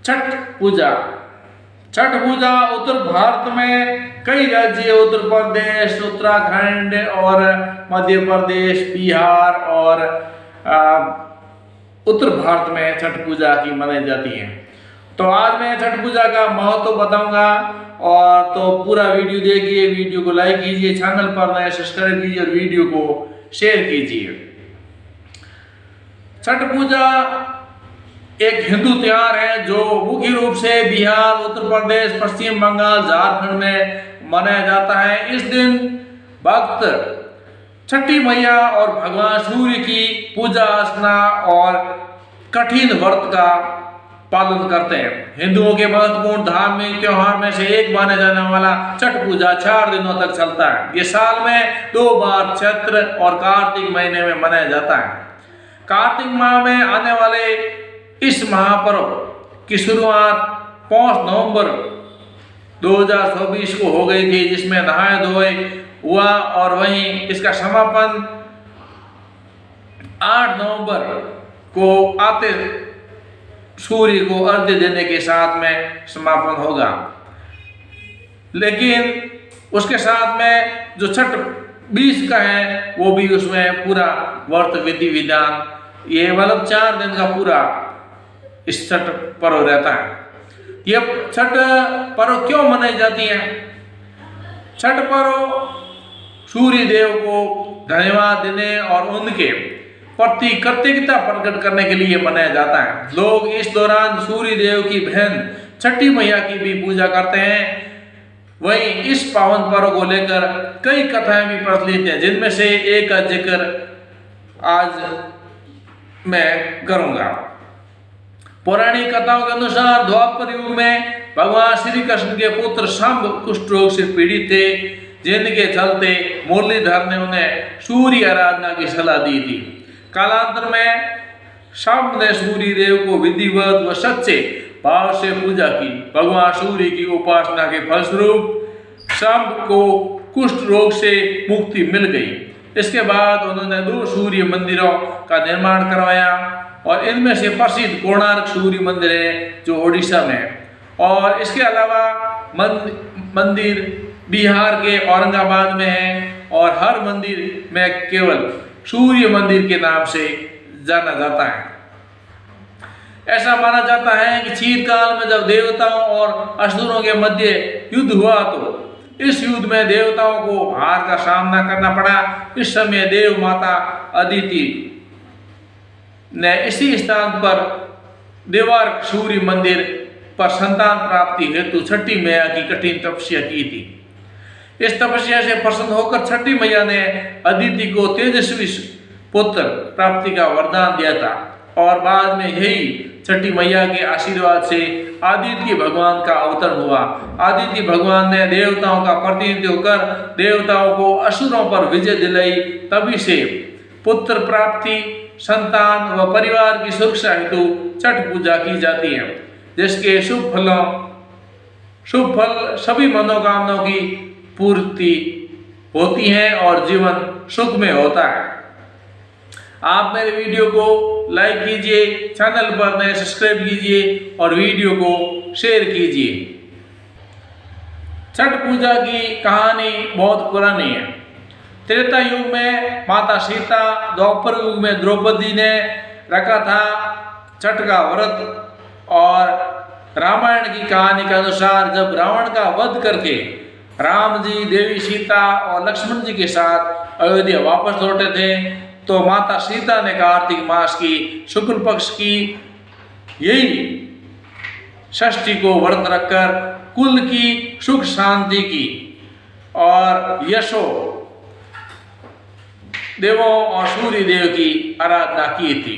छठ पूजा। छठ पूजा उत्तर भारत में कई राज्य, उत्तर प्रदेश, उत्तराखंड और मध्य प्रदेश, बिहार और उत्तर भारत में छठ पूजा की मनाई जाती है। तो आज मैं छठ पूजा का महत्व बताऊंगा, और तो पूरा वीडियो देखिए, वीडियो को लाइक कीजिए, चैनल पर नए सब्सक्राइब कीजिए और वीडियो को शेयर कीजिए। छठ पूजा एक हिंदू त्योहार है जो मुख्य रूप से बिहार, उत्तर प्रदेश, पश्चिम बंगाल, झारखंड में मनाया जाता है। इस दिन भक्त छठी मैया और भगवान सूर्य की पूजा अर्चना और कठिन व्रत का पालन करते हैं। हिंदुओं के महत्वपूर्ण धार्मिक त्योहार में से एक माने जाने वाला छठ पूजा 4 दिनों तक चलता है। ये साल में 2 बार चैत्र और कार्तिक महीने में मनाया जाता है। कार्तिक माह में आने वाले इस महापर्व की शुरुआत 5 नवंबर 2024 को हो गई थी, जिसमें नहाए धोए हुआ, और वहीं इसका समापन 8 नवंबर को आते सूर्य को अर्घ्य देने के साथ में समापन होगा। लेकिन उसके साथ में जो छठ 20 का है, वो भी उसमें पूरा व्रत विधि विधान, ये मतलब 4 दिन का पूरा इस छठ पर्व रहता है। यह छठ पर्व क्यों मनाई जाती है? छठ पर्व सूर्य देव को धन्यवाद देने और उनके प्रति कृतज्ञता प्रकट करने के लिए मनाया जाता है। लोग इस दौरान सूर्य देव की बहन छठी मैया की भी पूजा करते हैं। वहीं इस पावन पर्व को लेकर कई कथाएं भी प्रचलित हैं, जिनमें से एक का जिक्र आज मैं करूंगा। पौराणिक कथाओं के अनुसार द्वापर युग में भगवान श्री कृष्ण के पुत्र शंभ कुष्ठ रोग से पीड़ित थे, जिनके चलते मुरलीधर ने उन्हें सूर्य आराधना की सलाह दी थी। कालांतर में शंभ ने सूर्य देव को विधिवत व सच्चे भाव से पूजा की। भगवान सूर्य की उपासना के फलस्वरूप शंभ को कुष्ठ रोग से मुक्ति मिल गई। इसके बाद उन्होंने 2 सूर्य मंदिरों का निर्माण करवाया, और इनमें से प्रसिद्ध कोणार्क सूर्य मंदिर है जो ओडिशा में है, और इसके अलावा मंदिर बिहार के औरंगाबाद में है, और हर मंदिर में केवल सूर्य मंदिर के नाम से जाना जाता है। ऐसा माना जाता है कि शीतकाल में जब देवताओं और असुरों के मध्य युद्ध हुआ, तो इस युद्ध में देवताओं को हार का सामना करना पड़ा। इस समय देव माता अदिति ने इसी स्थान पर देवार्क सूर्य मंदिर पर संतान प्राप्ति हेतु छठी मैया की कठिन तपस्या की थी। इस तपस्या से प्रसन्न होकर छठी मैया ने अदिति को तेजस्वी पुत्र प्राप्ति का वरदान दिया था, और बाद में यही छठी मैया के आशीर्वाद से आदित्य भगवान का अवतरण हुआ। आदित्य भगवान ने देवताओं का प्रतिनिधित्व होकर देवताओं को असुरों पर विजय दिलाई। तभी से पुत्र प्राप्ति, संतान व परिवार की सुरक्षा हेतु छठ पूजा की जाती है, जिसके शुभ फल सभी मनोकामनाओं की पूर्ति होती है और जीवन सुख में होता है। आप मेरे वीडियो को लाइक कीजिए, चैनल पर नए सब्सक्राइब कीजिए और वीडियो को शेयर कीजिए। छठ पूजा की कहानी बहुत पुरानी है। त्रेता युग में माता सीता, द्वापर युग में द्रौपदी ने रखा था छठ का व्रत, और रामायण की कहानी के अनुसार जब रावण का वध करके राम जी, देवी सीता और लक्ष्मण जी के साथ अयोध्या वापस लौटे थे, तो माता सीता ने कार्तिक मास की शुक्ल पक्ष की यही षष्ठी को व्रत रखकर कुल की सुख शांति की और यशो देवों और सूर्य देव की आराधना की थी।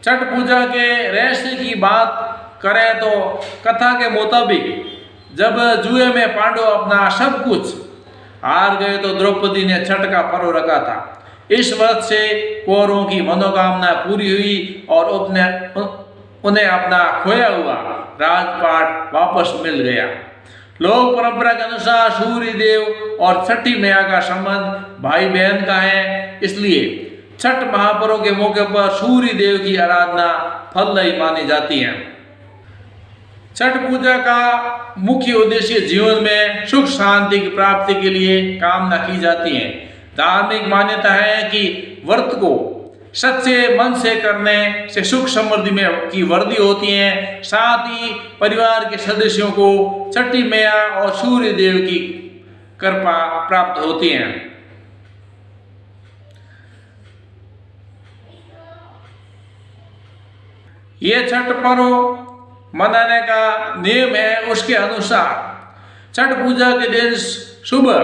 छठ पूजा के रहस्य की बात करें तो कथा के मुताबिक जब जुए में पांडव अपना सब कुछ हार गए, तो द्रौपदी ने छठ का पर्व रखा था। इस व्रत से कौरवों की मनोकामना पूरी हुई और उन्हें अपना खोया हुआ राजपाट वापस मिल गया। लोक परंपरा के अनुसार सूर्य देव और छठी मैया का संबंध भाई बहन का है, इसलिए छठ महापर्व के मौके पर सूर्य देव की आराधना फलदायी मानी जाती है। छठ पूजा का मुख्य उद्देश्य जीवन में सुख शांति की प्राप्ति के लिए कामना की जाती है। धार्मिक मान्यता है कि व्रत को सच्चे मन से करने से सुख समृद्धि में की वृद्धि होती है। साथ ही परिवार के सदस्यों को छठी मैया और सूर्य देव की कृपा प्राप्त होती है। ये छठ पर्व मनाने का नियम है। उसके अनुसार छठ पूजा के दिन सुबह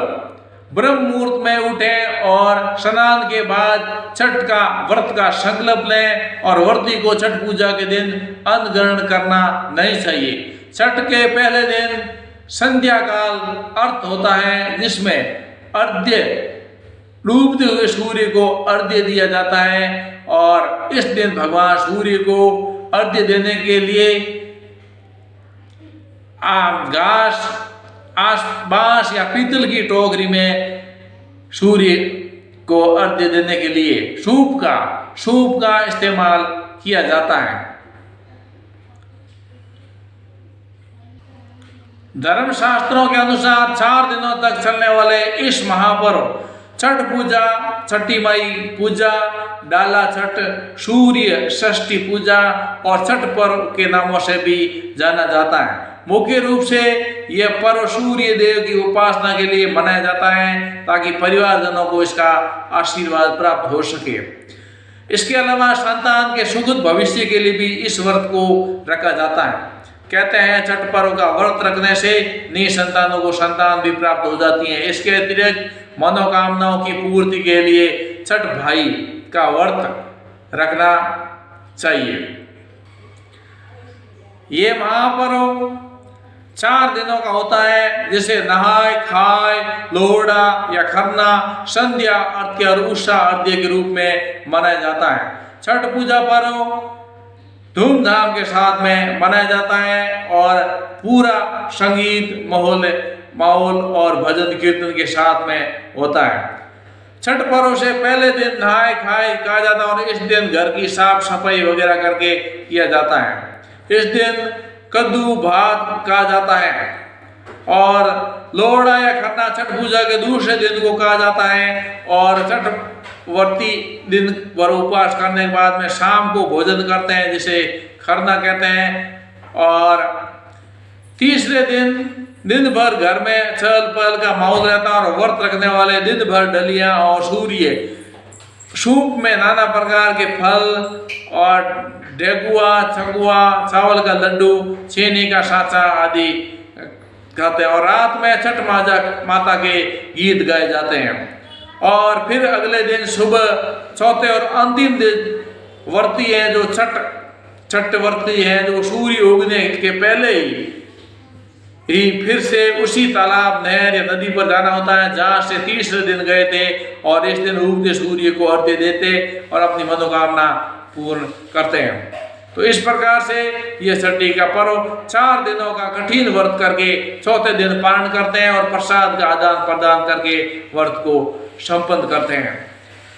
ब्रह्म मुहूर्त में उठें और स्नान के बाद छठ का व्रत का संकल्प लें और व्रती को छठ पूजा के दिन अन्न ग्रहण करना नहीं चाहिए। छठ के पहले दिन संध्या काल अर्थ होता है, जिसमें अर्घ्य डूबते हुए सूर्य को अर्घ्य दिया जाता है और इस दिन भगवान सूर्य को अर्घ्य देने के लिए बांस या पीतल की टोकरी में सूर्य को अर्घ्य देने के लिए सूप का इस्तेमाल किया जाता है। धर्मशास्त्रों के अनुसार 4 दिनों तक चलने वाले इस महापर्व छठ पूजा, छठी माई पूजा, डाला छठ, सूर्य षष्ठी पूजा और छठ पर्व के नामों से भी जाना जाता है। मुख्य रूप से यह पर्व सूर्य देव की उपासना के लिए मनाया जाता है ताकि परिवारजनों को इसका आशीर्वाद प्राप्त हो सके। इसके अलावा संतान के सुखद भविष्य के लिए भी इस व्रत को रखा जाता है। कहते हैं छठ पर्व का व्रत रखने से निसंतानों को संतान भी प्राप्त हो जाती है। इसके अतिरिक्त मनोकामनाओं की पूर्ति के लिए छठ भाई का व्रत रखना चाहिए। ये महापर्व 4 दिनों का होता है, जिसे नहाय खाए, लोहड़ा या खरना, संध्या अर्घ्य और उषा अर्घ्य के रूप में मनाया जाता है। छठ पूजा पर्व धूमधाम के साथ में मनाया जाता है और पूरा संगीत माहौल और भजन कीर्तन के साथ में होता है। छठ पर्व से पहले दिन नहाए खाए कहा जाता है और इस दिन घर की साफ सफाई वगैरह करके किया जाता है। इस दिन कद्दू भात कहा जाता है और लोहड़ा या खरना छठ पूजा के दूसरे दिन को कहा जाता है और छठ व्रती दिन भर उपवास करने के बाद में शाम को भोजन करते हैं, जिसे खरना कहते हैं। और तीसरे दिन भर घर में चहल पहल का माहौल रहता है और व्रत रखने वाले दिन भर डलियां और सूर्य सूप में नाना प्रकार के फल और डेगुआ, छगुआ, चावल का लड्डू, छेनी का साचा आदि खाते हैं और रात में छठ माता के गीत गाए जाते हैं। और फिर अगले दिन सुबह चौथे और अंतिम दिन व्रती है जो छठ व्रती है जो सूर्य उगने के पहले ही फिर से उसी तालाब, नहर या नदी पर जाना होता है जहाँ से तीसरे दिन गए थे और इस दिन उगते सूर्य को अर्घ्य देते और अपनी मनोकामना पूर्ण करते हैं। तो इस प्रकार से यह छठी का पर्व 4 दिनों का कठिन व्रत करके चौथे दिन पारण करते हैं और प्रसाद का आदान प्रदान करके व्रत को संपन्न करते हैं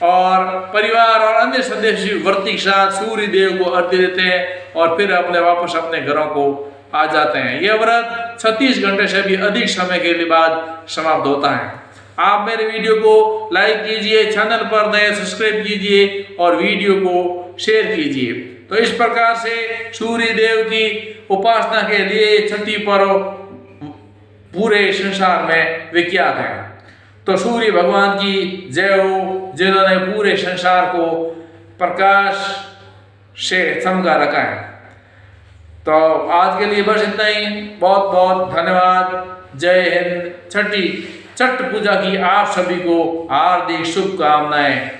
और परिवार और अन्य सदस्य व्रती के साथ सूर्य देव को अर्घ्य देते हैं और फिर वापस अपने घरों को आ जाते हैं। यह व्रत 36 घंटे से भी अधिक समय के लिए बाद समाप्त होता है। आप मेरे वीडियो को लाइक कीजिए, चैनल पर नए सब्सक्राइब कीजिए और वीडियो को शेयर कीजिए। तो इस प्रकार से सूर्य देव की उपासना के लिए छठी पर्व पूरे संसार में विख्यात है। तो सूर्य भगवान की जय हो, जिन्होंने पूरे संसार को प्रकाश से चमका रखा है। तो आज के लिए बस इतना ही। बहुत बहुत धन्यवाद। जय हिंद। छठ पूजा की आप सभी को हार्दिक शुभकामनाएं।